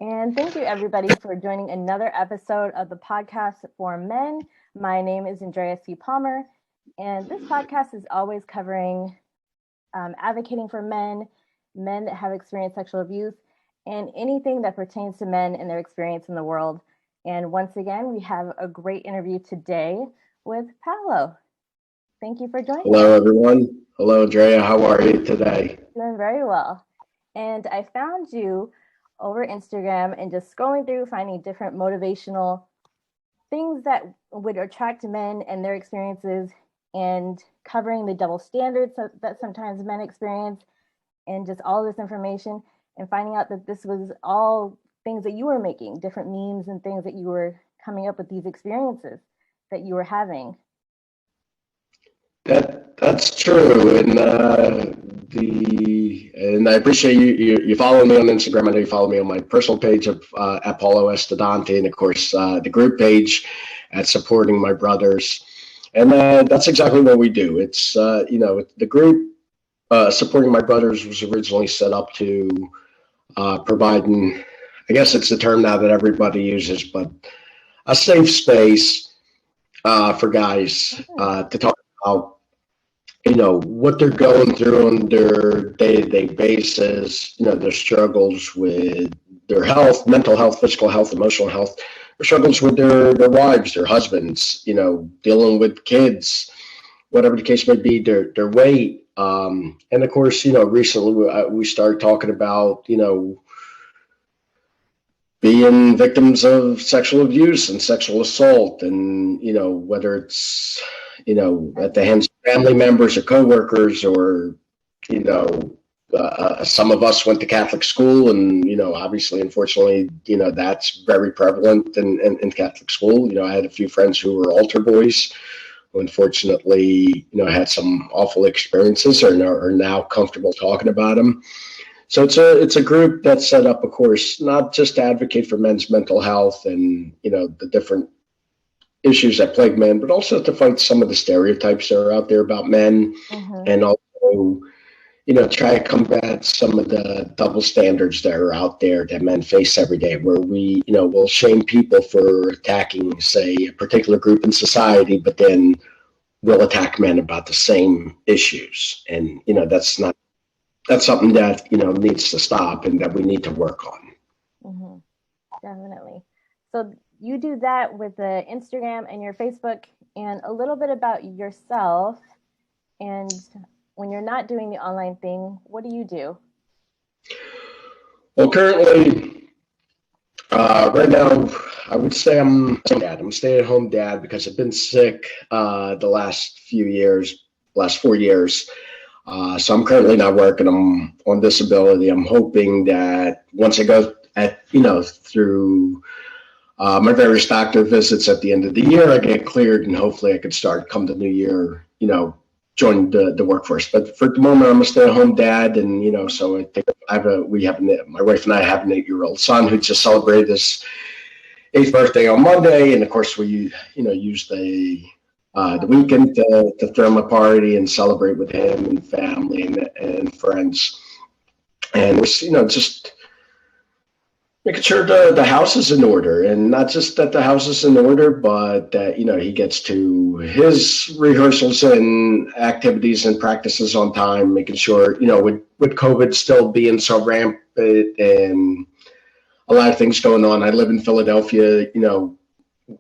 And thank you, everybody, for joining another episode of the podcast for men. My name is Andrea C. Palmer, and this podcast is always covering advocating for men that have experienced sexual abuse, and anything that pertains to men and their experience in the world. And once again, we have a great interview today with Paulo. Thank you for joining us. Hello, everyone. Hello, Andrea. How are you today? Doing very well. And I found you over Instagram and just scrolling through, finding different motivational things that would attract men and their experiences, and covering the double standards that sometimes men experience, and just all this information, and finding out that this was all things that you were making, different memes and things that you were coming up with, these experiences that you were having. That's true, and I appreciate you follow me on Instagram. I know you follow me on my personal page of at Paulo Estudante, and of course the group page at Supporting My Brothers, and that's exactly what we do. It's the group Supporting My Brothers was originally set up to providing, I guess it's the term now that everybody uses, but a safe space for guys to talk about what they're going through on their day-to-day basis, their struggles with their health, mental health, physical health, emotional health, their struggles with their wives, their husbands, dealing with kids, whatever the case may be, their weight. And of course, recently we started talking about, being victims of sexual abuse and sexual assault, and whether it's at the hands of family members or coworkers, or some of us went to Catholic school, and obviously, unfortunately, that's very prevalent in Catholic school. I had a few friends who were altar boys who unfortunately had some awful experiences, or are now comfortable talking about them. So it's a group that's set up, of course, not just to advocate for men's mental health and the different issues that plague men, but also to fight some of the stereotypes that are out there about men, and also try to combat some of the double standards that are out there that men face every day, where we will shame people for attacking, say, a particular group in society, but then we'll attack men about the same issues, and that's something that needs to stop and that we need to work on. Definitely. So you do that with the Instagram and your Facebook, and a little bit about yourself. And when you're not doing the online thing, what do you do? Well, currently, right now, I would say I'm a stay-at-home dad because I've been sick the last 4 years. So I'm currently not working. I'm on disability. I'm hoping that once I go through my various doctor visits at the end of the year, I get cleared, and hopefully I could start come the new year, join the workforce. But for the moment, I'm a stay-at-home dad, and so I think my wife and I have an 8-year-old son who just celebrated his 8th birthday on Monday, and of course we use the weekend to throw him a party and celebrate with him and family and friends, and we're just making sure the house is in order, and not just that the house is in order, but that he gets to his rehearsals and activities and practices on time, making sure with COVID still being so rampant and a lot of things going on. I live in Philadelphia.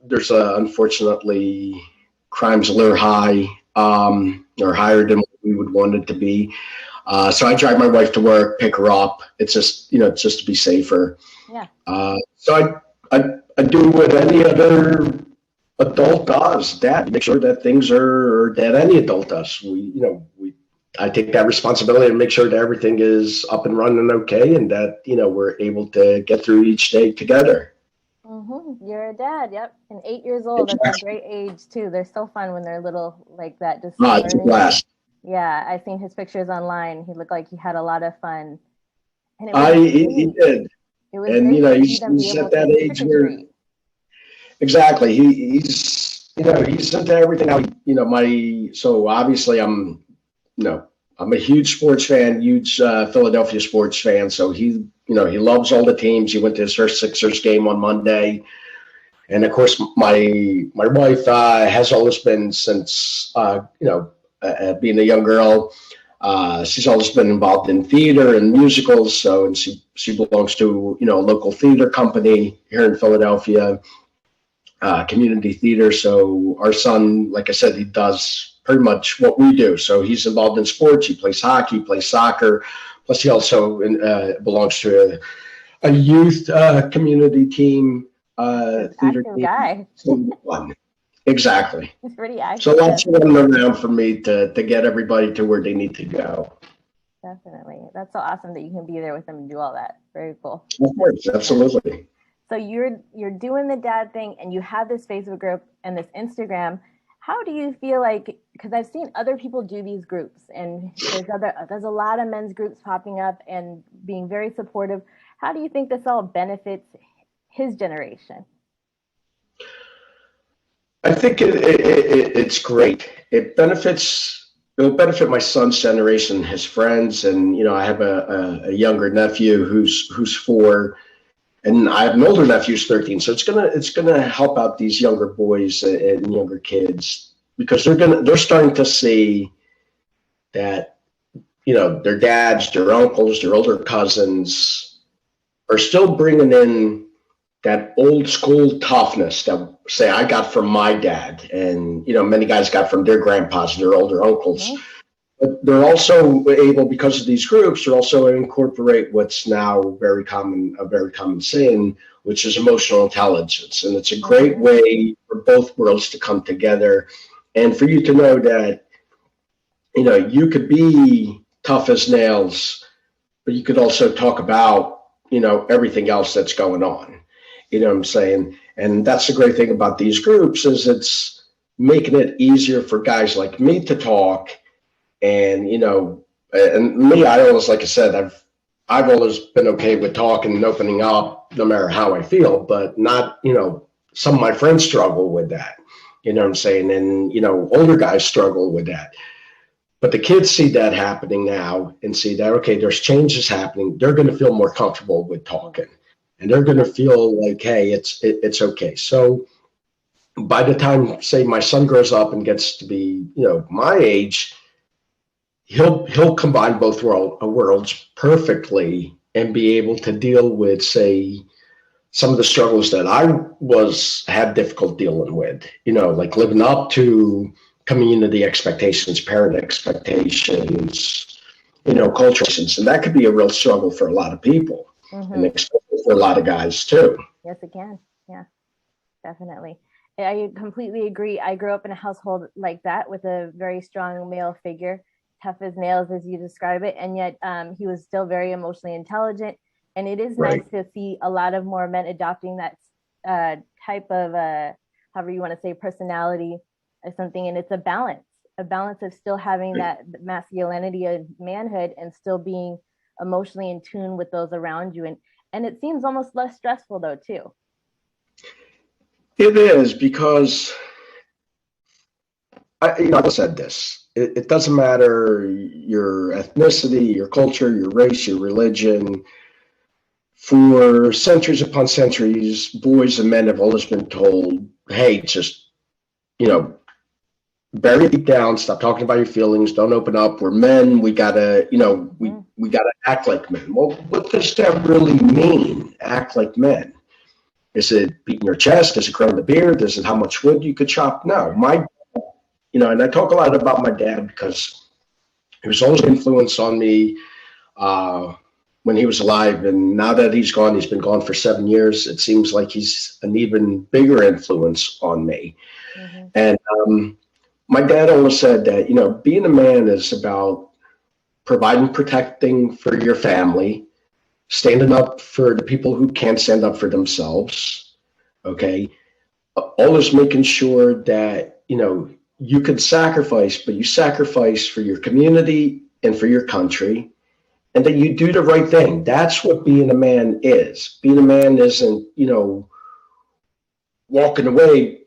There's unfortunately crime's a little high, or higher than what we would want it to be. So I drive my wife to work, pick her up. It's just just to be safer. Yeah. So I do what any other adult does, dad, make sure that things are that any adult does. I take that responsibility to make sure that everything is up and running okay, and that we're able to get through each day together. You're a dad, yep, and 8 years old. Exactly. That's a great age too. They're so fun when they're little like that. Just it's a blast. Yeah, I've seen his pictures online. He looked like he had a lot of fun. And he did. It was great he's at that age where exactly he's into everything. Now so obviously I'm I'm a huge sports fan, huge Philadelphia sports fan. So he loves all the teams. He went to his first Sixers game on Monday. And of course, my wife has always been since, being a young girl, she's always been involved in theater and musicals. So, and she belongs to, a local theater company here in Philadelphia, community theater. So our son, like I said, he does pretty much what we do. So he's involved in sports. He plays hockey, plays soccer. Plus, he also belongs to a youth community team, theater Active team. guy. Fun. Exactly. He's pretty active. So lots of them around for me to get everybody to where they need to go. Definitely. That's so awesome that you can be there with them and do all that. Very cool. Of course, absolutely. So you're doing the dad thing, and you have this Facebook group and this Instagram. How do you feel like, because I've seen other people do these groups, and there's a lot of men's groups popping up and being very supportive. How do you think this all benefits his generation? I think it's great. It'll benefit my son's generation, his friends, and I have a younger nephew who's 4, and I have an older nephew who's 13. So it's gonna help out these younger boys and younger kids, because they're starting to see that their dads, their uncles, their older cousins are still bringing in that old school toughness that, say, I got from my dad, and many guys got from their grandpas and their older uncles. Mm-hmm. But they're also able, because of these groups, they're also incorporate what's now a very common saying, which is emotional intelligence. And it's a great way for both worlds to come together, and for you to know that you could be tough as nails, but you could also talk about everything else that's going on. You know what I'm saying? And that's the great thing about these groups, is it's making it easier for guys like me to talk. And, and me, I always, like I said, I've always been okay with talking and opening up no matter how I feel, but not, some of my friends struggle with that, you know what I'm saying? And, older guys struggle with that. But the kids see that happening now and see that, okay, there's changes happening. They're going to feel more comfortable with talking. And they're going to feel like, hey, it's okay. So by the time, say, my son grows up and gets to be, my age, he'll combine both worlds perfectly and be able to deal with, say, some of the struggles that I had difficult dealing with, like living up to community expectations, parent expectations, cultures, and that could be a real struggle for a lot of people. Mm-hmm. And especially for a lot of guys too. Yes, it can. Yeah, definitely. I completely agree. I grew up in a household like that, with a very strong male figure, tough as nails, as you describe it. And yet he was still very emotionally intelligent. And it is nice to see a lot of more men adopting that type of, however you want to say, personality or something. And it's a balance of still having that masculinity and manhood, and still being emotionally in tune with those around you. And it seems almost less stressful though too. It is, because I said this, it doesn't matter your ethnicity, your culture, your race, your religion. For centuries upon centuries, boys and men have always been told, hey, just bury it deep down, stop talking about your feelings, don't open up. We're men, we gotta, we gotta act like men. Well, what does that really mean, act like men? Is it beating your chest? Is it growing the beard? Is it how much wood you could chop? No, and I talk a lot about my dad, because he was always an influence on me when he was alive. And now that he's gone, he's been gone for 7 years, it seems like he's an even bigger influence on me. Mm-hmm. And my dad always said that, being a man is about providing, protecting for your family, standing up for the people who can't stand up for themselves. Okay. Always making sure that, you can sacrifice, but you sacrifice for your community and for your country, and that you do the right thing. That's what being a man is. Being a man isn't, walking away,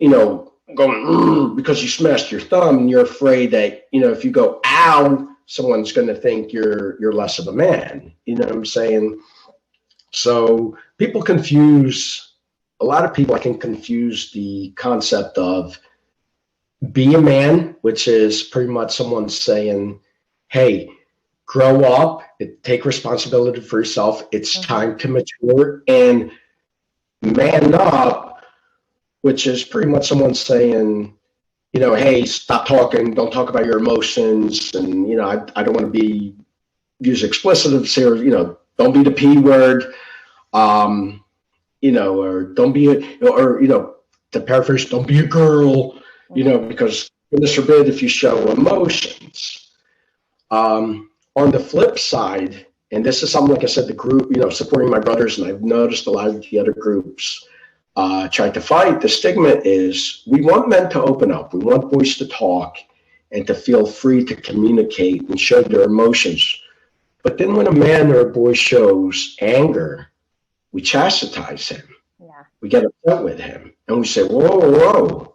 going because you smashed your thumb and you're afraid that, if you go, ow, someone's going to think you're less of a man. You know what I'm saying? So a lot of people I think confuse the concept of be a man, which is pretty much someone saying, hey, grow up, take responsibility for yourself. It's time to mature and man up, which is pretty much someone saying, hey, stop talking, don't talk about your emotions. And, I don't want to use explicitives here, don't be the P word, or don't be, to paraphrase, don't be a girl, because goodness forbid if you show emotions. On the flip side, and this is something, like I said, the group, supporting my brothers, and I've noticed a lot of the other groups trying to fight, the stigma is we want men to open up. We want boys to talk and to feel free to communicate and show their emotions. But then when a man or a boy shows anger, we chastise him. Yeah. We get upset with him. And we say, whoa,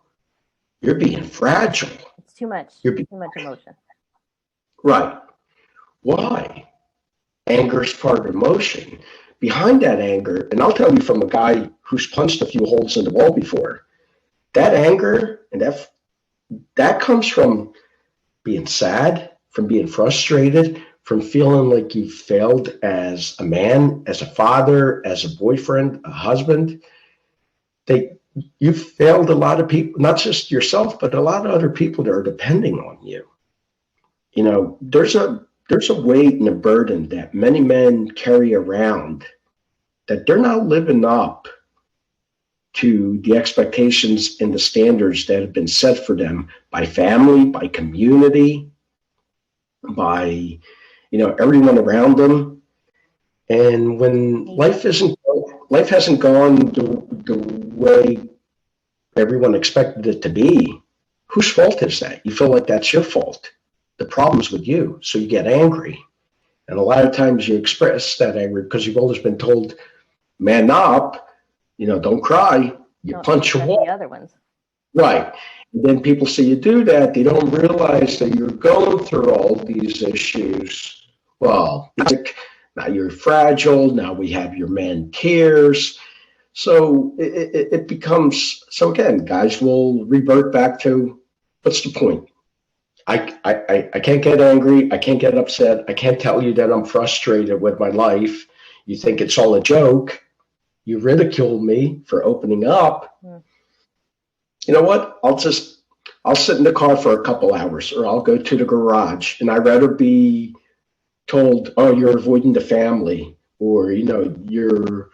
you're being fragile. It's too much. Too much emotion. Right. Why? Anger is part of emotion. Behind that anger, and I'll tell you from a guy who's punched a few holes in the wall before, that anger and that comes from being sad, from being frustrated, from feeling like you failed as a man, as a father, as a boyfriend, a husband. You've failed a lot of people, not just yourself, but a lot of other people that are depending on you. There's a weight and a burden that many men carry around that they're not living up to the expectations and the standards that have been set for them by family, by community, by, everyone around them. And when life hasn't gone the way everyone expected it to be, whose fault is that? You feel like that's your fault. The problem's with you, so you get angry. And a lot of times you express that anger because you've always been told, man up, don't cry, you punch a wall. The other ones. Right. And then people see you do that, they don't realize that you're going through all these issues. Well, now you're fragile, now we have your man tears. So it becomes, so again, guys will revert back to, what's the point? I can't get angry. I can't get upset. I can't tell you that I'm frustrated with my life. You think it's all a joke. You ridicule me for opening up. You know what? I'll sit in the car for a couple hours, or I'll go to the garage, and I'd rather be told, oh, you're avoiding the family, or, you're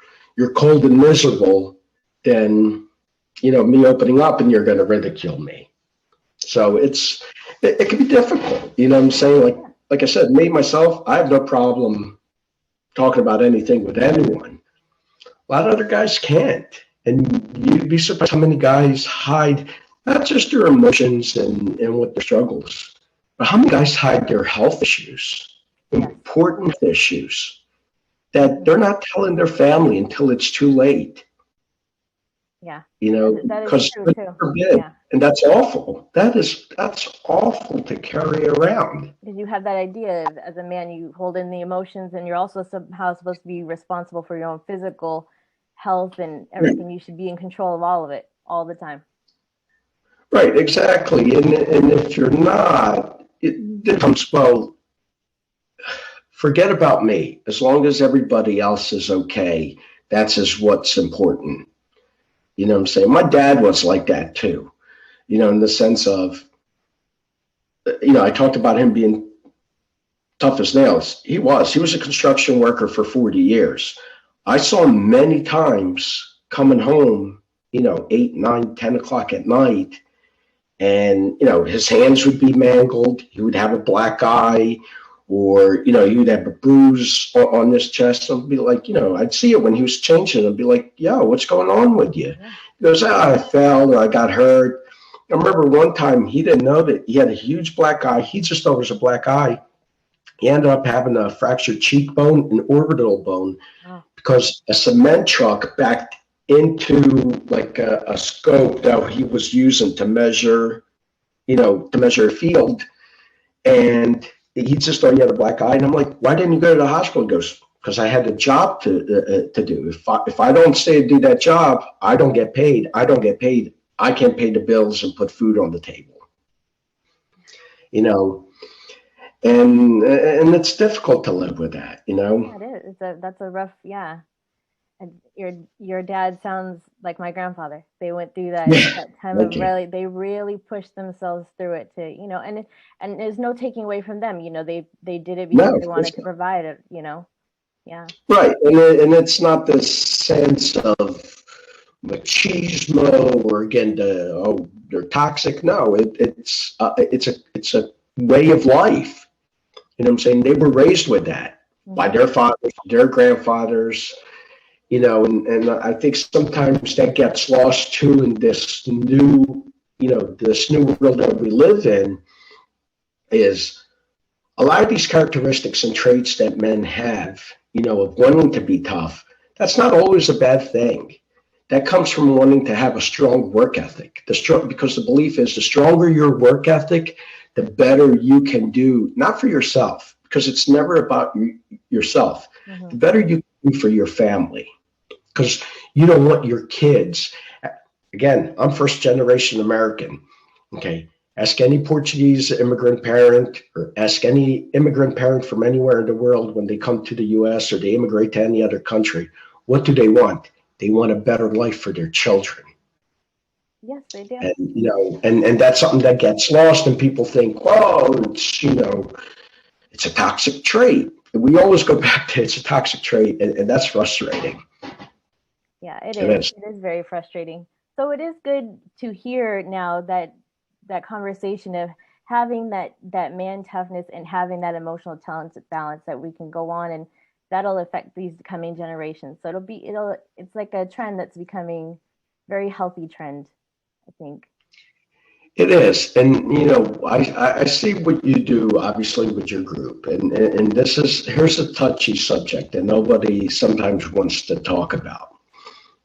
cold and miserable, than, me opening up and you're going to ridicule me. So it can be difficult, what I'm saying? Like I said, me, myself, I have no problem talking about anything with anyone. A lot of other guys can't. And you'd be surprised how many guys hide not just their emotions and what their struggles, but how many guys hide their health issues, important issues that they're not telling their family until it's too late. Yeah. Because and that's awful. That's awful to carry around. Because you have that idea of, as a man, you hold in the emotions, and you're also somehow supposed to be responsible for your own physical health and everything. You should be in control of all of it all the time. Right, exactly. And if you're not, it becomes, well, forget about me. As long as everybody else is okay, that's what's important. You know what I'm saying? My dad was like that too, in the sense of, I talked about him being tough as nails. He was a construction worker for 40 years. I saw him many times coming home, 8, 9, 10 o'clock at night. And, his hands would be mangled. He would have a black eye, or, he would have a bruise on his chest. I'd be like, I'd see it when he was changing. I'd be like, yo, what's going on with you? He goes, I fell, or I got hurt. I remember one time he didn't know that he had a huge black eye. He just thought it was a black eye. He ended up having a fractured cheekbone and orbital bone because a cement truck backed into like a scope that he was using to measure a field. And he just thought he had a black eye. And I'm like, why didn't you go to the hospital? He goes, because I had a job to do. If I don't stay and do that job, I don't get paid. I don't get paid. I can't pay the bills and put food on the table. You know, and it's difficult to live with that. You know. Yeah, it is. That's a rough, yeah. And your dad sounds like my grandfather. They went through that time of Okay. really, they really pushed themselves through it to, and there's no taking away from them. They did it No, because they of course wanted to not. provide it. Yeah. Right, and it's not this sense of machismo or again they're toxic. No, it's a way of life. You know what I'm saying? They were raised with that by Mm-hmm. their fathers, their grandfathers. You know, and I think sometimes that gets lost too in this new world that we live in. Is a lot of these characteristics and traits that men have, of wanting to be tough, that's not always a bad thing. That comes from wanting to have a strong work ethic. Because the belief is the stronger your work ethic, the better you can do, not for yourself, because it's never about yourself. Mm-hmm. The better you can do for your family, because you don't want your kids. Again, I'm first generation American. Okay. Ask any Portuguese immigrant parent or ask any immigrant parent from anywhere in the world when they come to the US or they immigrate to any other country. What do they want? They want a better life for their children. Yes, they do. And and that's something that gets lost and people think, well, it's a toxic trait. We always go back to it's a toxic trait, and that's frustrating. Yeah, it It is. is. It is very frustrating. So it is good to hear now that conversation of having that man toughness and having that emotional talent balance that we can go on, and that'll affect these coming generations. So it's like a trend that's becoming very healthy trend, I think. It is, and I see what you do, obviously, with your group, and here's a touchy subject that nobody sometimes wants to talk about.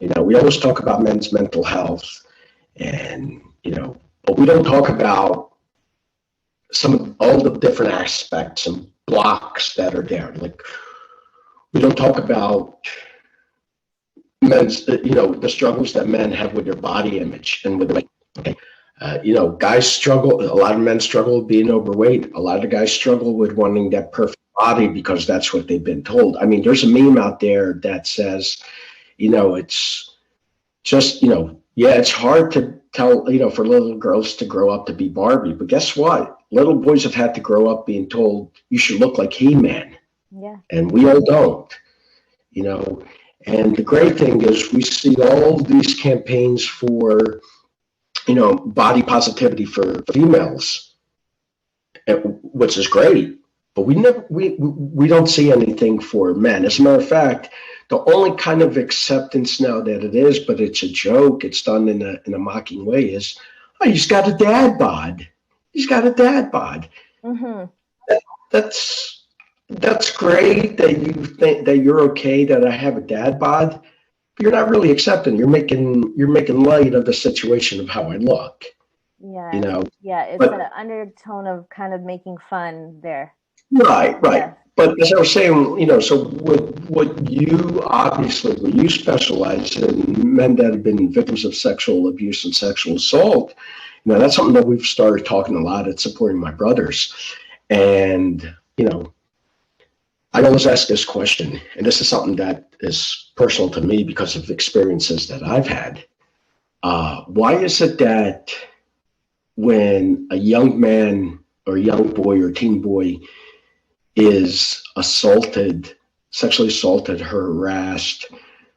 We always talk about men's mental health, and but we don't talk about some of all the different aspects and blocks that are there. Like we don't talk about men's, the struggles that men have with their body image and with the weight. Okay. Guys struggle. A lot of men struggle with being overweight. A lot of the guys struggle with wanting that perfect body because that's what they've been told. I mean, there's a meme out there that says, it's just, yeah, it's hard to tell, for little girls to grow up to be Barbie. But guess what? Little boys have had to grow up being told you should look like He-Man. Yeah. And we all don't, And the great thing is we see all these campaigns for, body positivity for females, which is great. But we don't see anything for men. As a matter of fact, the only kind of acceptance now that it is, but it's a joke, it's done in a mocking way, is, oh, he's got a dad bod. He's got a dad bod. Mm-hmm. That's great that you think that you're okay that I have a dad bod. But you're not really accepting. You're making light of the situation of how I look. Yeah. Yeah. It's But an undertone of kind of making fun there. right. Yeah. But as I was saying, so what you specialize in men that have been victims of sexual abuse and sexual assault, that's something that we've started talking a lot at Supporting My Brothers. And, I always ask this question, and this is something that is personal to me because of experiences that I've had. Why is it that when a young man or young boy or teen boy is sexually assaulted, harassed,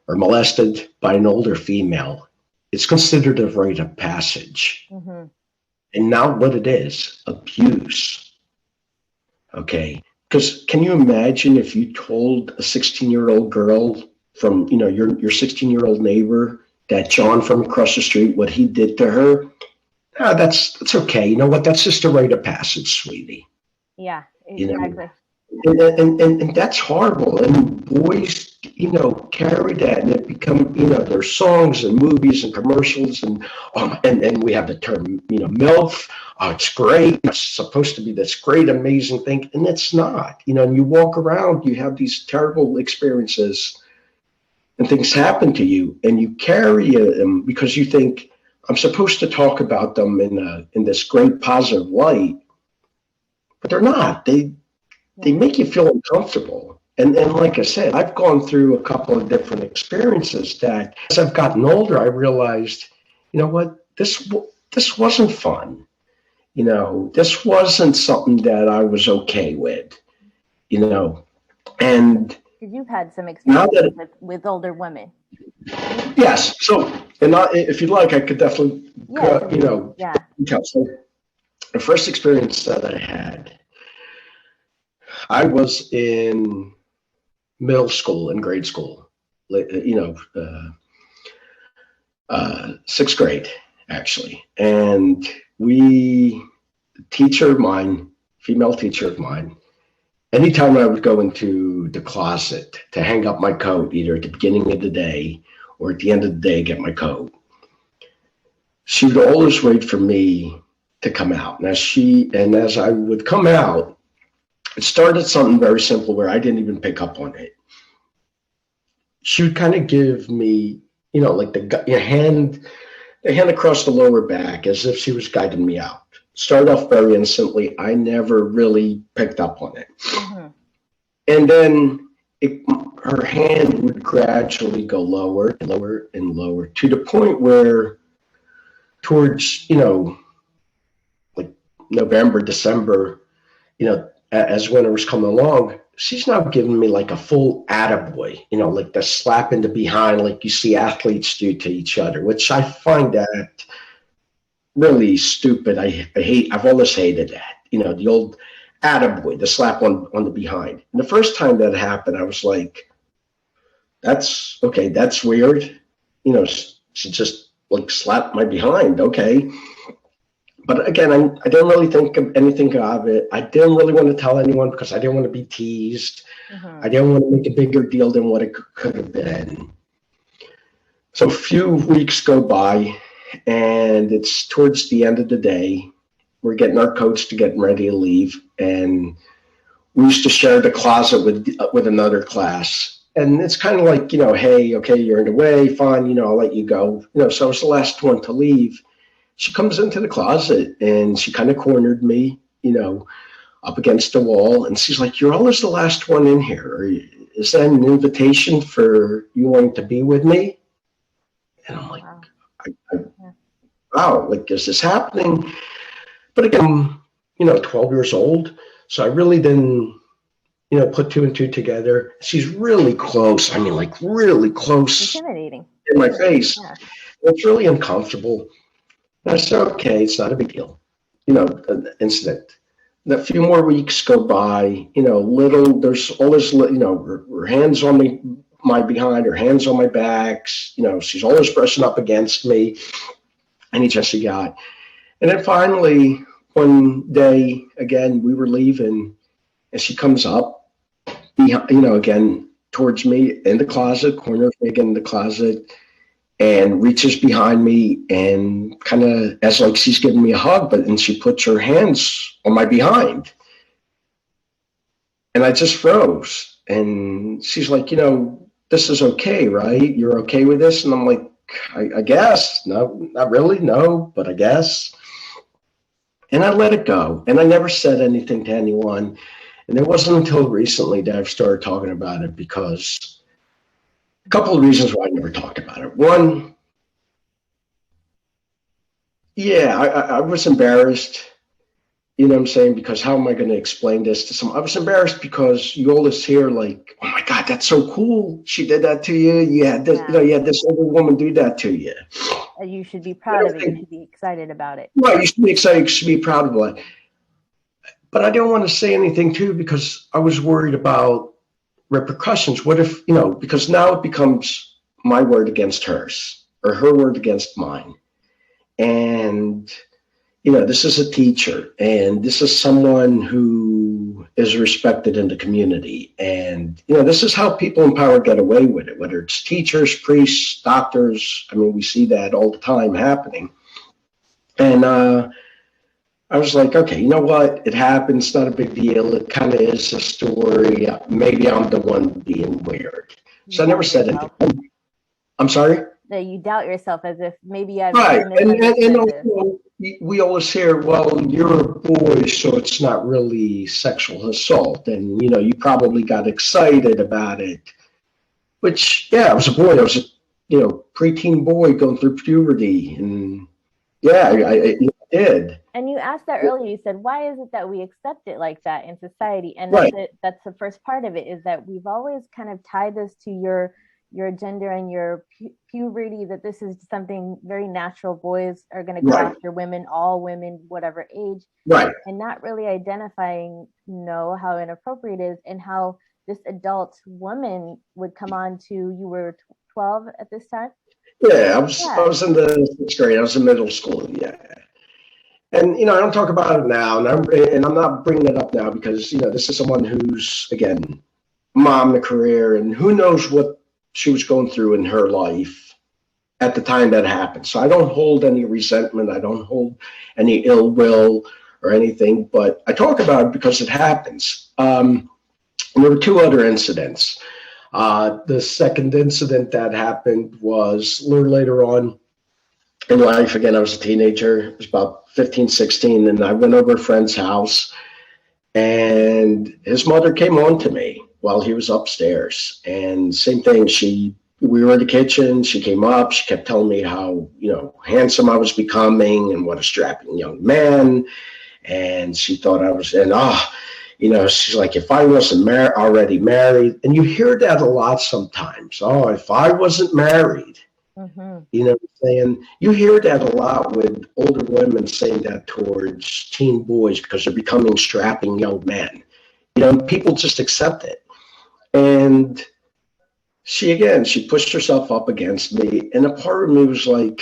or molested by an older female, it's considered a rite of passage. Mm-hmm. And not what it is, abuse. Okay. Because can you imagine if you told a 16-year-old girl from, your 16-year-old neighbor that John from across the street, what he did to her? That's okay. You know what? That's just a rite of passage, sweetie. Yeah, exactly. And that's horrible. And boys, carry that, and it become, there's songs and movies and commercials, and we have the term, MILF. oh, it's great. It's supposed to be this great, amazing thing. And it's not, and you walk around, you have these terrible experiences and things happen to you and you carry them because you think, I'm supposed to talk about them in this great positive light, but they're not. They make you feel uncomfortable. And like I said, I've gone through a couple of different experiences that as I've gotten older, I realized, you know what, this wasn't fun. This wasn't something that I was okay with, and you've had some experiences with older women. Yes. So, and if you'd like, I could definitely, tell. So the first experience that I had, I was in middle school and grade school, sixth grade, actually. And teacher of mine, female teacher of mine, anytime I would go into the closet to hang up my coat, either at the beginning of the day or at the end of the day, get my coat, she would always wait for me to come out. And as I would come out, it started something very simple where I didn't even pick up on it. She would kind of give me, like the hand across the lower back as if she was guiding me out. Started off very innocently. I never really picked up on it. Mm-hmm. And then her hand would gradually go lower and lower and lower to the point where towards, like November, December, as winter was coming along, she's now giving me like a full attaboy, like the slap in the behind, like you see athletes do to each other, which I find that really stupid. I hate, I've always hated that, the old attaboy, the slap on the behind. And the first time that happened, I was like, that's okay. That's weird. She just like slapped my behind. Okay. But again, I didn't really think of anything of it. I didn't really want to tell anyone because I didn't want to be teased. Mm-hmm. I didn't want to make a bigger deal than what it could have been. So a few weeks go by, and it's towards the end of the day. We're getting our coats to getting ready to leave, and we used to share the closet with another class. And it's kind of like, hey, okay, you're in the way, fine, I'll let you go. So I was the last one to leave. She comes into the closet and she kind of cornered me, up against the wall. And she's like, you're always the last one in here. Is that an invitation for you wanting to be with me? And I'm like, wow, like, is this happening? But again, 12 years old. So I really didn't, put two and two together. She's really close. I mean, like really close. Intimidating. In my face. Yeah. It's really uncomfortable. And I said, okay, it's not a big deal, an incident. And a few more weeks go by, there's always, her hands on my behind, her hands on my back, she's always pressing up against me, any chance she got. And then finally, one day, again, we were leaving, and she comes up, again, towards me in the closet, corner of me again in the closet, and reaches behind me and kind of as like she's giving me a hug, and she puts her hands on my behind. And I just froze. And she's like, this is okay, right? You're okay with this? And I'm like, I guess. No, not really. No, but I guess. And I let it go. And I never said anything to anyone. And it wasn't until recently that I've started talking about it, because a couple of reasons why I never talked about it. One, I was embarrassed, you know what I'm saying? Because how am I going to explain this to someone? I was embarrassed because you always hear like, oh my God, that's so cool. She did that to you. You had this, you had this older woman do that to you. You should be proud of it. You should be excited about it. Right. You should be excited. You should be proud of it. But I didn't want to say anything too, because I was worried about repercussions. What if, because now it becomes my word against hers, or her word against mine. And, this is a teacher, and this is someone who is respected in the community. And, this is how people in power get away with it, whether it's teachers, priests, doctors. I mean, we see that all the time happening. And I was like, okay, you know what? It happened. It's not a big deal. It kind of is a story. Maybe I'm the one being weird. You So I never doubt said yourself. anything. I'm sorry? That you doubt yourself as if maybe I Right. And misunderstood this. also, we always hear, well, you're a boy, so it's not really sexual assault. And, you probably got excited about it. Which, yeah, I was a boy. I was a, preteen boy going through puberty. And yeah, I did. And you asked that earlier. You said, "Why is it that we accept it like that in society?" And that's Right. it. That's the first part of it. Is that we've always kind of tied this to your gender and your puberty. That this is something very natural. Boys are going to go Right. after women, all women, whatever age, Right. and not really identifying, how inappropriate it is and how this adult woman would come on to. You were 12 at this time. Yeah, I Yeah. was in the sixth grade. I was in middle school. Yeah. And I don't talk about it now, and I'm not bringing it up now because this is someone who's, again, mom in a career, and who knows what she was going through in her life at the time that happened. So I don't hold any resentment. I don't hold any ill will or anything, but I talk about it because it happens. And there were two other incidents. The second incident that happened was a little later on in life. Again, I was a teenager. It was about 15, 16, and I went over a friend's house, and his mother came on to me while he was upstairs. And same thing, we were in the kitchen. She came up. She kept telling me how, handsome I was becoming and what a strapping young man. And she thought I was, and she's like, if I wasn't already married, and you hear that a lot sometimes. Oh, if I wasn't married, Mm-hmm. you know what I'm saying? You hear that a lot with older women saying that towards teen boys because they're becoming strapping young men. People just accept it. And she pushed herself up against me, and a part of me was like,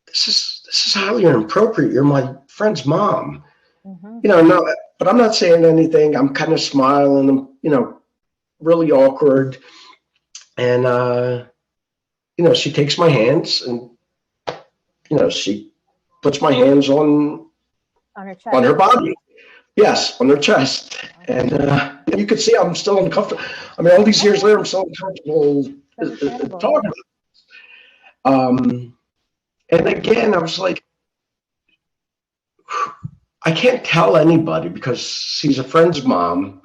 this is highly inappropriate. You're my friend's mom. Mm-hmm. No, but I'm not saying anything. I'm kind of smiling. I'm, really awkward. And she takes my hands and she puts my hands On her on chest. her body. Yes, on her chest. And you can see I'm still uncomfortable. I mean, all these years later, I'm still uncomfortable Understandable, talking yeah. about it. And again, I was like, I can't tell anybody because she's a friend's mom.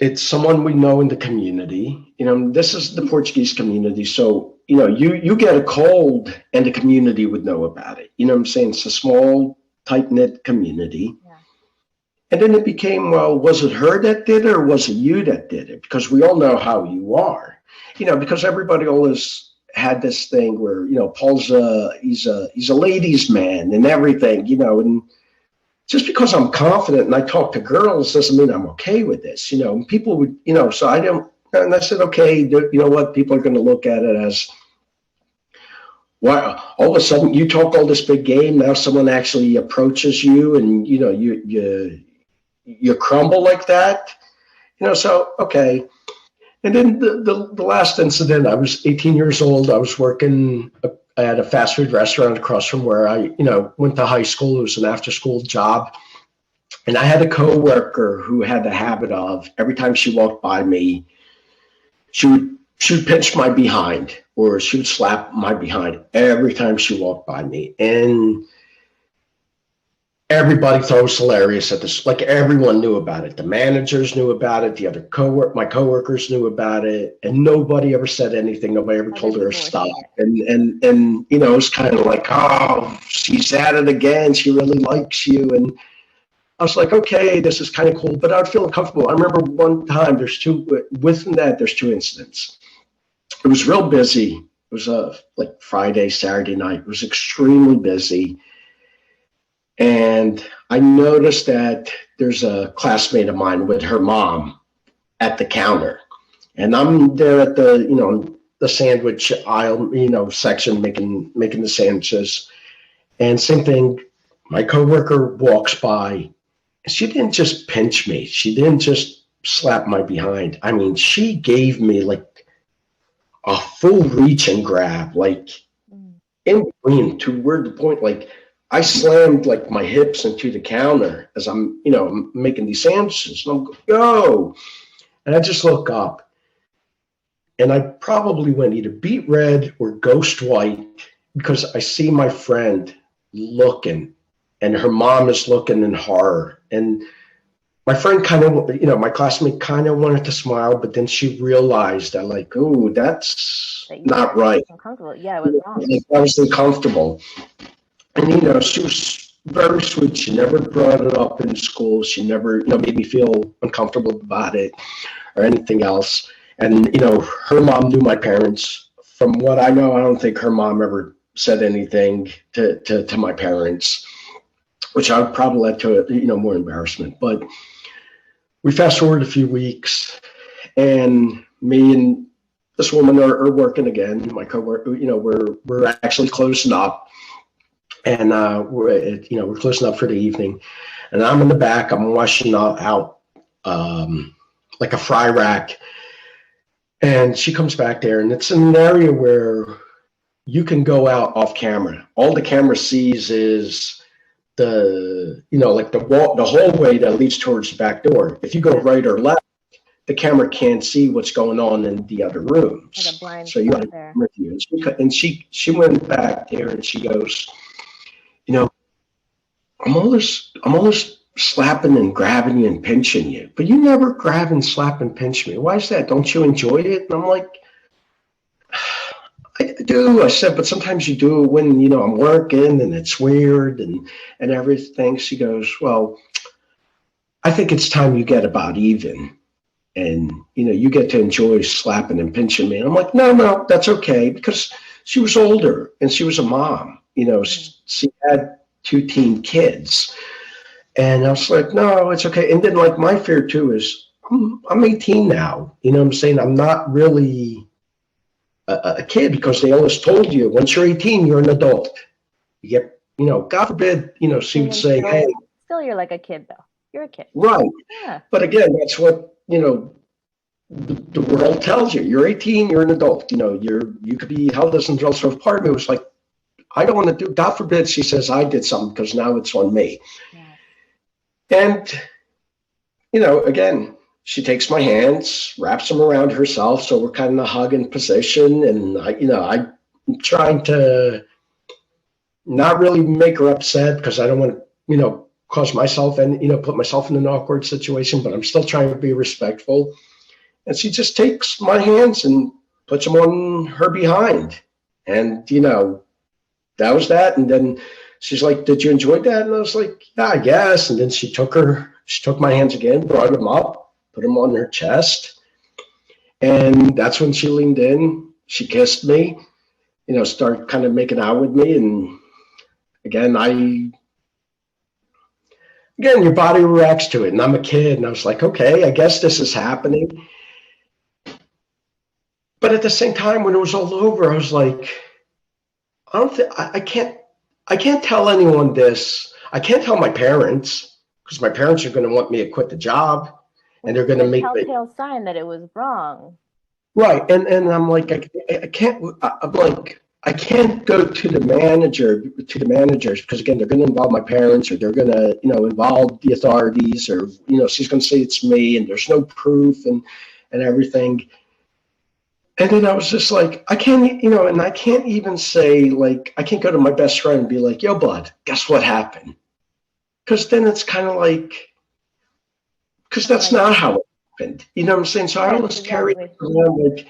It's someone we know in the community. This is the Portuguese community. So, you get a cold and the community would know about it. You know what I'm saying? It's a small, tight knit community. Yeah. And then it became, well, was it her that did it or was it you that did it? Because we all know how you are. Because everybody always had this thing where, Paul's he's a ladies' man and everything, and just because I'm confident and I talk to girls doesn't mean I'm okay with this, and people would, so I don't, and I said, okay, you know what, people are going to look at it as, why all of a sudden you talk all this big game, now someone actually approaches you and, you crumble like that, so, okay. And then the last incident, I was 18 years old. I was working at a fast food restaurant across from where I, went to high school. It was an after school job. And I had a coworker who had the habit of every time she walked by me, she would pinch my behind or she would slap my behind every time she walked by me. And everybody thought it was hilarious at this. Like everyone knew about it. The managers knew about it. The other my coworkers knew about it, and nobody ever said anything. Nobody ever Other told her to people were stop. saying it. And it was kind of like, oh, she's at it again. She really likes you. And I was like, okay, this is kind of cool, but I would feel uncomfortable. I remember one time. Within that. There's two incidents. It was real busy. It was like Friday, Saturday night. It was extremely busy. And I noticed that there's a classmate of mine with her mom at the counter. And I'm there at the sandwich aisle, section making the sandwiches. And same thing, my coworker walks by. She didn't just pinch me. She didn't just slap my behind. I mean, she gave me like a full reach and grab, like Mm. in between to where the point, like I slammed like my hips into the counter as I'm, making these sandwiches. And I'm going, yo. And I just look up and I probably went either beet red or ghost white because I see my friend looking and her mom is looking in horror. And my friend kind of, my classmate kind of wanted to smile, but then she realized that like, ooh, that's That you were not right. uncomfortable. Yeah, it was wrong. Like, I was uncomfortable. And, she was very sweet. She never brought it up in school. She never, made me feel uncomfortable about it or anything else. And, her mom knew my parents. From what I know, I don't think her mom ever said anything to my parents, which I would probably led to, more embarrassment. But we fast forward a few weeks and me and this woman are working again. My coworker, we're actually closing up. And we're closing up for the evening, and I'm in the back. I'm washing out like a fry rack, and she comes back there, and it's an area where you can go out off camera. All the camera sees is like the hallway that leads towards the back door. If you go right or left, the camera can't see what's going on in the other rooms. Like a blind so you spot got there. and she went back there and she goes, I'm always slapping and grabbing you and pinching you, but you never grab and slap and pinch me. Why is that? Don't you enjoy it? And I'm like, I do. I said, but sometimes you do it when, I'm working and it's weird and everything. She goes, well, I think it's time you get about even. And, you get to enjoy slapping and pinching me. And I'm like, no, that's okay. Because she was older and she was a mom. She had 2 teen kids. And I was like, no, it's okay. And then like my fear too is I'm 18 now. You know what I'm saying? I'm not really a kid because they always told you once you're 18, you're an adult. You get, God forbid, she would say, hey. Still, you're like a kid though. You're a kid. Right. Yeah. But again, that's what, the world tells you. You're 18, you're an adult. You could be held as an adult. So part of me was like, I don't want to do, God forbid she says I did something because now it's on me. Yeah. And, again, she takes my hands, wraps them around herself. So we're kind of in a hugging position. And, I'm trying to not really make her upset because I don't want to, cause myself and, put myself in an awkward situation, but I'm still trying to be respectful. And she just takes my hands and puts them on her behind. And, that was that. And then she's like, did you enjoy that? And I was like, yeah, I guess. And then she took my hands again, brought them up, put them on her chest. And that's when she leaned in. She kissed me, started kind of making out with me. And again, your body reacts to it. And I'm a kid. And I was like, okay, I guess this is happening. But at the same time, when it was all over, I was like, I can't tell anyone this. I can't tell my parents because my parents are going to want me to quit the job, and they're going to make a telltale sign that it was wrong. Right, and I'm like, I can't. I'm like, I can't go to the managers because again, they're going to involve my parents, or they're going to, involve the authorities, or she's going to say it's me, and there's no proof, and everything. And then I was just like, I can't, and I can't even say, like, I can't go to my best friend and be like, yo, bud, guess what happened? Because then it's kind of like, because that's not how it happened. You know what I'm saying? So I always carry it around like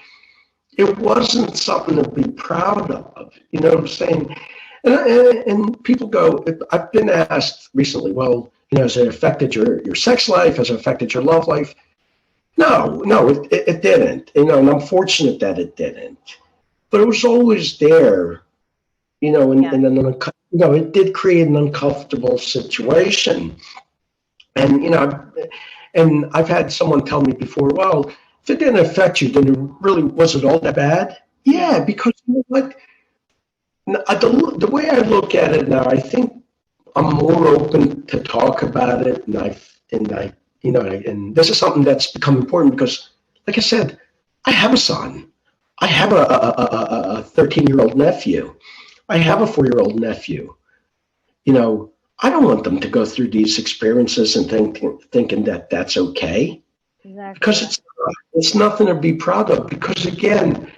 it wasn't something to be proud of. You know what I'm saying? And people go, I've been asked recently, well, has it affected your sex life? Has it affected your love life? No, it didn't. And I'm fortunate that it didn't. But it was always there, and then, it did create an uncomfortable situation. And, and I've had someone tell me before, well, if it didn't affect you, then it really wasn't all that bad. Yeah, because you know what? The way I look at it now, I think I'm more open to talk about it, and this is something that's become important because, like I said, I have a son. I have a 13-year-old nephew. I have a 4-year-old nephew. I don't want them to go through these experiences and thinking that that's okay, Exactly. because Yeah. it's nothing to be proud of. Because again,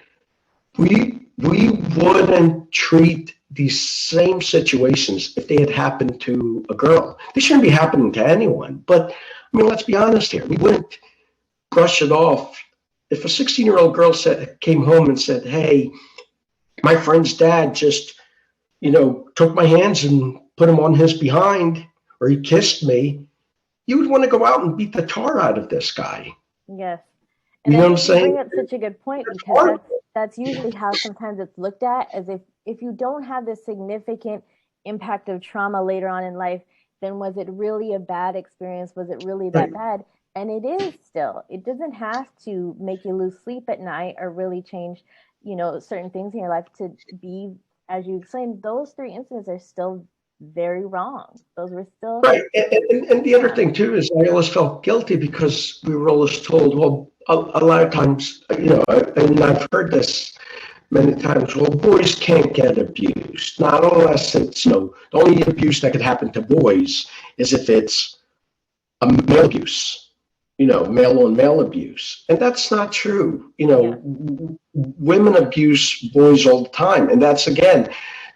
we wouldn't treat these same situations if they had happened to a girl. They shouldn't be happening to anyone. But I mean, let's be honest here. We wouldn't brush it off. If a 16-year-old girl came home and said, "Hey, my friend's dad just, took my hands and put them on his behind, or he kissed me," you would want to go out and beat the tar out of this guy. Yes. And You I know what I'm think you saying? bring up such a good point, It's because hard. that's usually how sometimes it's looked at, as if you don't have this significant impact of trauma later on in life, then was it really a bad experience? Was it really that Right. bad? And it is still. It doesn't have to make you lose sleep at night or really change, certain things in your life to be, as you explained, those three incidents are still very wrong. Those were still, Right. And the other yeah. thing too is I always felt guilty because we were always told, well, a lot of times, and I've heard this many times, well, boys can't get abused. Not unless it's, the only abuse that could happen to boys is if it's a male abuse, male on male abuse. And that's not true. Yeah. Women abuse boys all the time. And that's, again,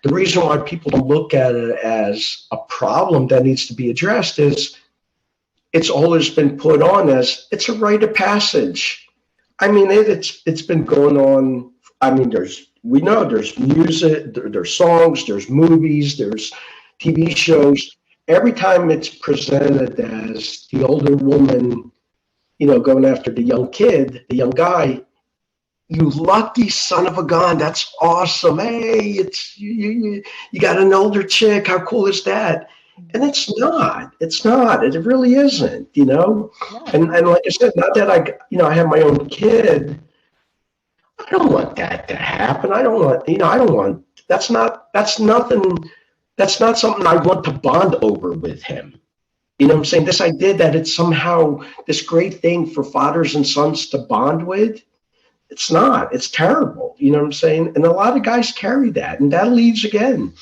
the reason why people don't look at it as a problem that needs to be addressed is it's always been put on as it's a rite of passage. I mean, it's been going on. I mean, we know there's music, there's songs, there's movies, there's TV shows. Every time it's presented as the older woman, going after the young kid, the young guy, you lucky son of a gun. That's awesome. Hey, it's you got an older chick. How cool is that? And Mhm. it's not. It's not. It really isn't. No, it's And not. like I said, not that I have my own kid. I don't want that to happen. I don't want. I don't want. That's not. That's nothing. That's not something I want to bond over with him. You know what I'm saying? This idea that it's somehow this great thing for fathers and sons to bond with. It's not. It's terrible. You know what I'm saying? And a lot of guys carry that. And that leads again.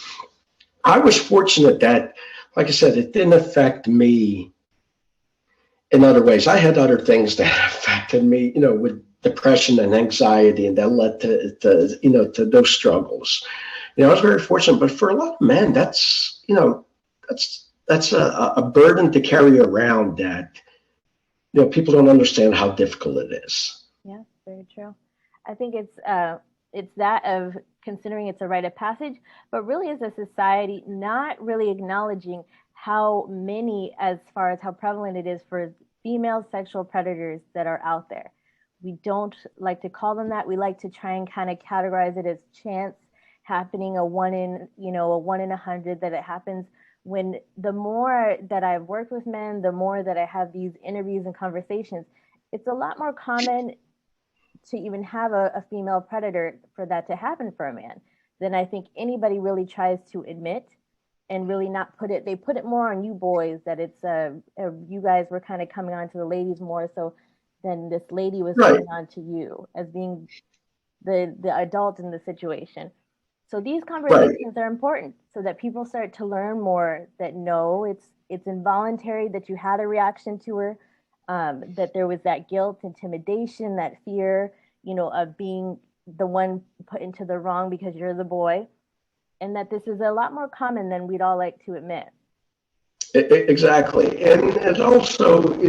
I was fortunate that, like I said, it didn't affect me in other ways. I had other things that affected me, with depression and anxiety, and that led to those struggles. I was very fortunate, but for a lot of men, that's a burden to carry around that, people don't understand how difficult it is. Yeah, very true. I think it's that of considering it's a rite of passage, but really as a society not really acknowledging how many, as far as how prevalent it is for female sexual predators that are out there. We don't like to call them that. We like to try and kind of categorize it as chance happening, a 1 in 100 that it happens. When the more that I've worked with men, the more that I have these interviews and conversations, it's a lot more common to even have a female predator for that to happen for a man than I think anybody really tries to admit, and really not put it. They put it more on you boys, that it's you guys were kind of coming on to the ladies more so than this lady was Right, coming on to you as being the adult in the situation. So these right. conversations are important so that people start to learn more that no, it's involuntary, that you had a reaction to her, that there was that guilt, intimidation, that fear, of being the one put into the wrong because you're the boy, and that this is a lot more common than we'd all like to admit. Exactly. And also,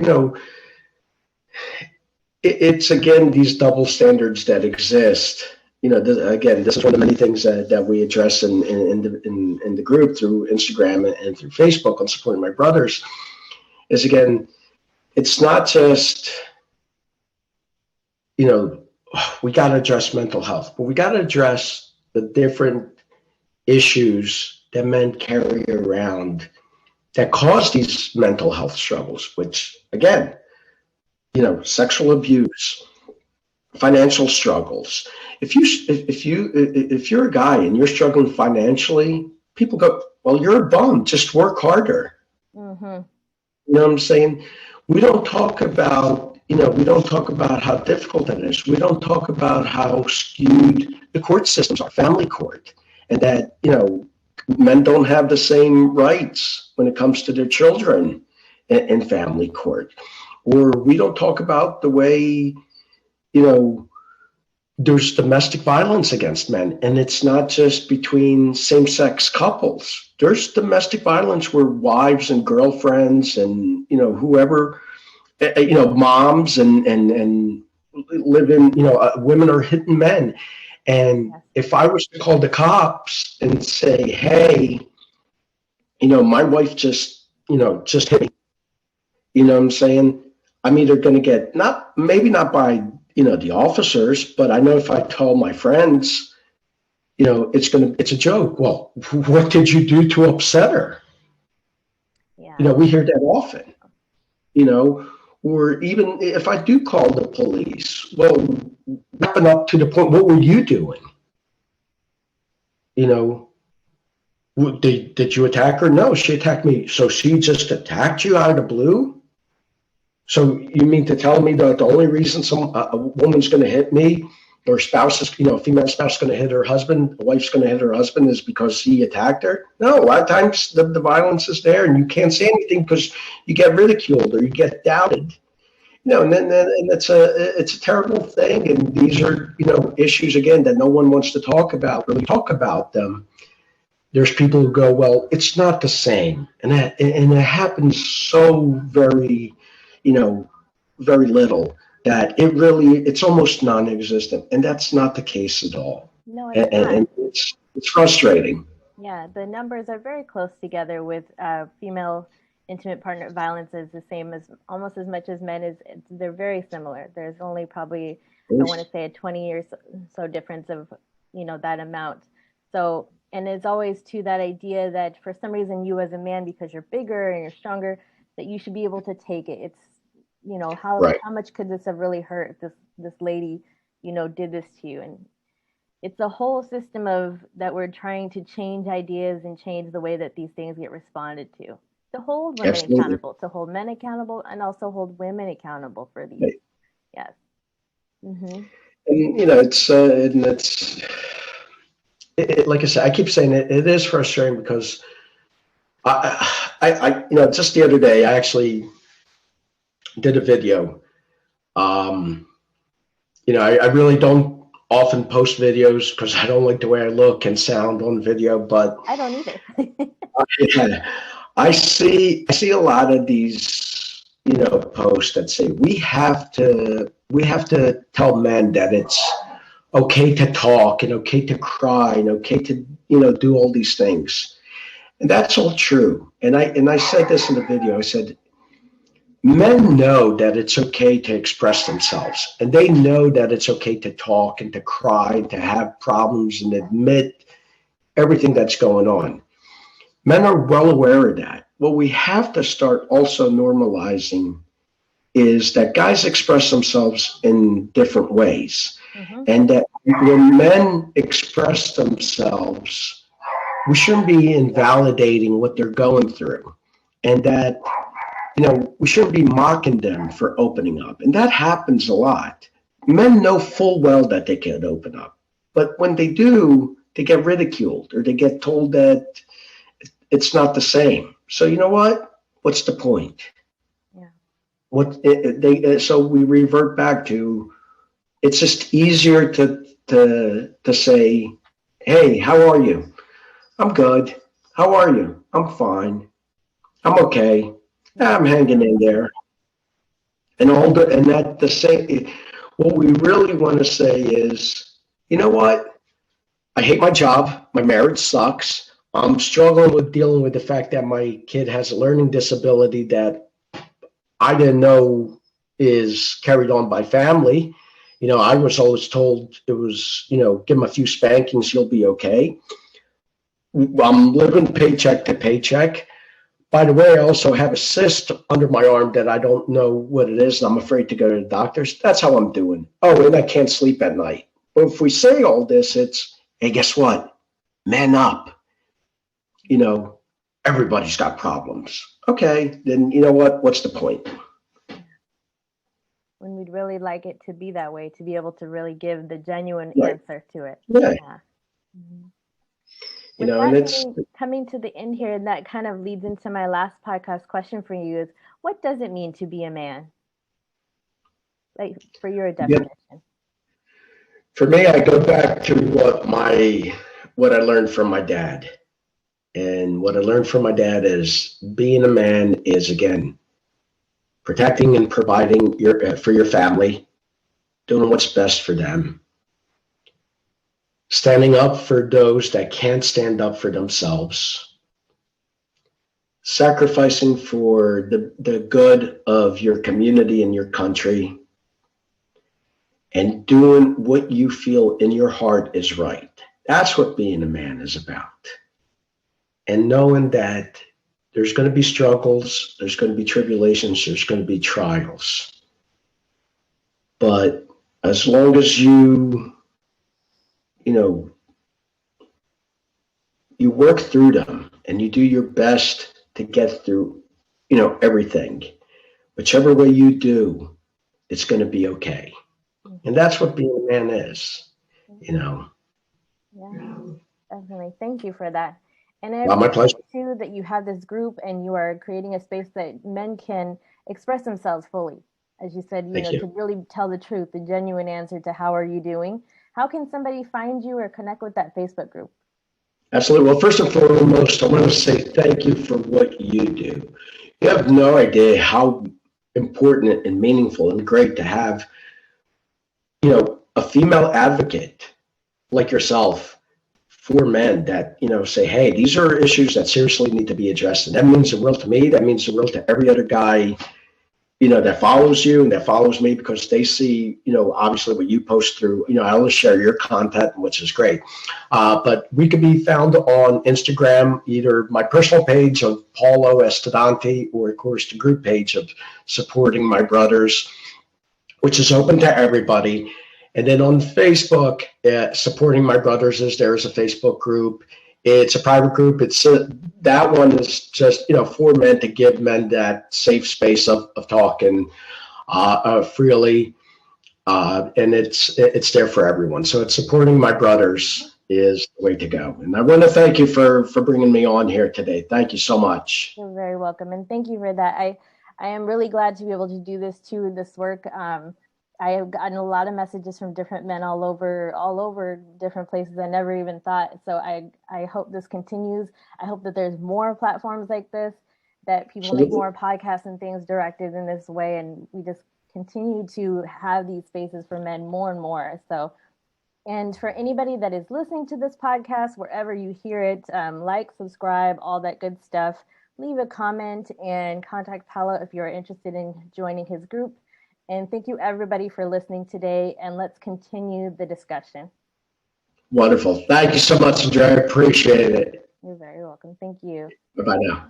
it's again these double standards that exist. Again, this is one of the many things that we address in the group through Instagram and through Facebook on supporting my brothers. Is again, it's not just you know we got to address mental health, but we got to address the different issues that men carry around that cause these mental health struggles. Which again, sexual abuse, financial struggles. If you're a guy and you're struggling financially, people go, "Well, you're a bum. Just work harder." Mm-hmm. You know what I'm saying? We don't talk about how difficult it is. We don't talk about how skewed the court systems are, family court, and that Men don't have the same rights when it comes to their children in family court. Or we don't talk about the way, you know, there's domestic violence against men, and it's not just between same-sex couples. There's domestic violence where wives and girlfriends and, whoever, moms and live in, women are hitting men. And if I was to call the cops and say, hey, my wife just hit me, what I'm saying? I'm either going to get maybe not by, the officers, but I know if I tell my friends, it's a joke. Well, what did you do to upset her? Yeah. We hear that often, you know, or even if I do call the police, well, wrapping up to the point, what were you doing? You know, did you attack her? No, she attacked me. So she just attacked you out of the blue? So you mean to tell me that the only reason a woman's going to hit me, or spouse is, a female spouse is going to hit her husband, a wife's going to hit her husband is because he attacked her? No, a lot of times the violence is there and you can't say anything because you get ridiculed or you get doubted. And it's a terrible thing. And these are, issues again that no one wants to talk about, really talk about them. There's people who go, well, it's not the same. And it happens so very, you know, very little that it's almost non-existent. And that's not the case at all. No, it's And, not. and it's frustrating. Yeah, the numbers are very close together with female intimate partner violence is the same as almost as much as men is. They're very similar. There's only probably, I want to say, a 20 years so difference of, that amount. So, and it's always to that idea that for some reason you as a man, because you're bigger and you're stronger, that you should be able to take it. It's, Right. how much could this have really hurt if this lady, did this to you? And it's a whole system of that we're trying to change ideas and change the way that these things get responded to hold women Absolutely. accountable, to hold men accountable, and also hold women accountable for these. Right. Yes. Mm-hmm. And, like I said, I keep saying it is frustrating because just the other day, I actually did a video. Um, I really don't often post videos because I don't like the way I look and sound on video, but I don't either. yeah, I see a lot of these, posts that say we have to tell men that it's okay to talk and okay to cry and okay to, do all these things. And that's all true. And I said this in the video. I said, men know that it's okay to express themselves, and they know that it's okay to talk and to cry and to have problems and admit everything that's going on. Men are well aware of that. What we have to start also normalizing is that guys express themselves in different ways. Mm-hmm. And that when men express themselves, we shouldn't be invalidating what they're going through. And that, we shouldn't be mocking them for opening up. And that happens a lot. Men know full well that they can't open up. But when they do, they get ridiculed or they get told that it's not the same. So you know what? What's the point? Yeah. So we revert back to it's just easier to say, hey, how are you? I'm good. How are you? I'm fine. I'm okay. I'm hanging in there. And that the same. What we really want to say is, you know what? I hate my job. My marriage sucks. I'm struggling with dealing with the fact that my kid has a learning disability that I didn't know is carried on by family. I was always told it was, give him a few spankings, he'll be okay. I'm living paycheck to paycheck. By the way, I also have a cyst under my arm that I don't know what it is, and I'm afraid to go to the doctors. That's how I'm doing. Oh, and I can't sleep at night. But if we say all this, it's, hey, guess what? Man up. Everybody's got problems. Okay, then you know what? What's the point? When we'd really like it to be that way, to be able to really give the genuine Right. answer to it. Yeah. Yeah. Mm-hmm. With and that it's, coming to the end here, and that kind of leads into my last podcast question for you is, what does it mean to be a man? Like, for your yeah, definition. for me, I go back to what I learned from my dad. And what I learned from my dad is being a man is, again, protecting and providing for your family, doing what's best for them, standing up for those that can't stand up for themselves, sacrificing for the good of your community and your country, and doing what you feel in your heart is right. That's what being a man is about. And knowing that there's going to be struggles, there's going to be tribulations, there's going to be trials. But as long as you know, you work through them and you do your best to get through, everything, whichever way you do, it's going to be okay. And that's what being a man is, you know. Yeah, definitely. Thank you for that. And I Well, my appreciate pleasure. too that you have this group and you are creating a space that men can express themselves fully. As you said, Thank to you. really tell the truth, the genuine answer to how are you doing? How can somebody find you or connect with that Facebook group? Absolutely. Well, first and foremost, I want to say thank you for what you do. You have no idea how important and meaningful and great to have, a female advocate like yourself for men that, say, hey, these are issues that seriously need to be addressed. And that means the world to me. That means the world to every other guy, that follows you and that follows me because they see, obviously what you post through, I always share your content, which is great. But we can be found on Instagram, either my personal page of Paulo Estudante or, of course, the group page of Supporting My Brothers, which is open to everybody. And then on Facebook, Supporting My Brothers there's a Facebook group. It's a private group. That one is just for men to give men that safe space of talking freely, and it's there for everyone. So it's Supporting My Brothers is the way to go. And I want to thank you for bringing me on here today. Thank you so much. You're very welcome, and thank you for that. I am really glad to be able to do this work. I have gotten a lot of messages from different men all over different places I never even thought. So I hope this continues. I hope that there's more platforms like this, that people make Absolutely. more podcasts and things directed in this way, and we just continue to have these spaces for men more and more. So, and for anybody that is listening to this podcast, wherever you hear it, like, subscribe, all that good stuff. Leave a comment and contact Paulo if you're interested in joining his group. And thank you, everybody, for listening today. And let's continue the discussion. Wonderful. Thank you so much, Andrea. I appreciate it. You're very welcome. Thank you. Bye-bye now.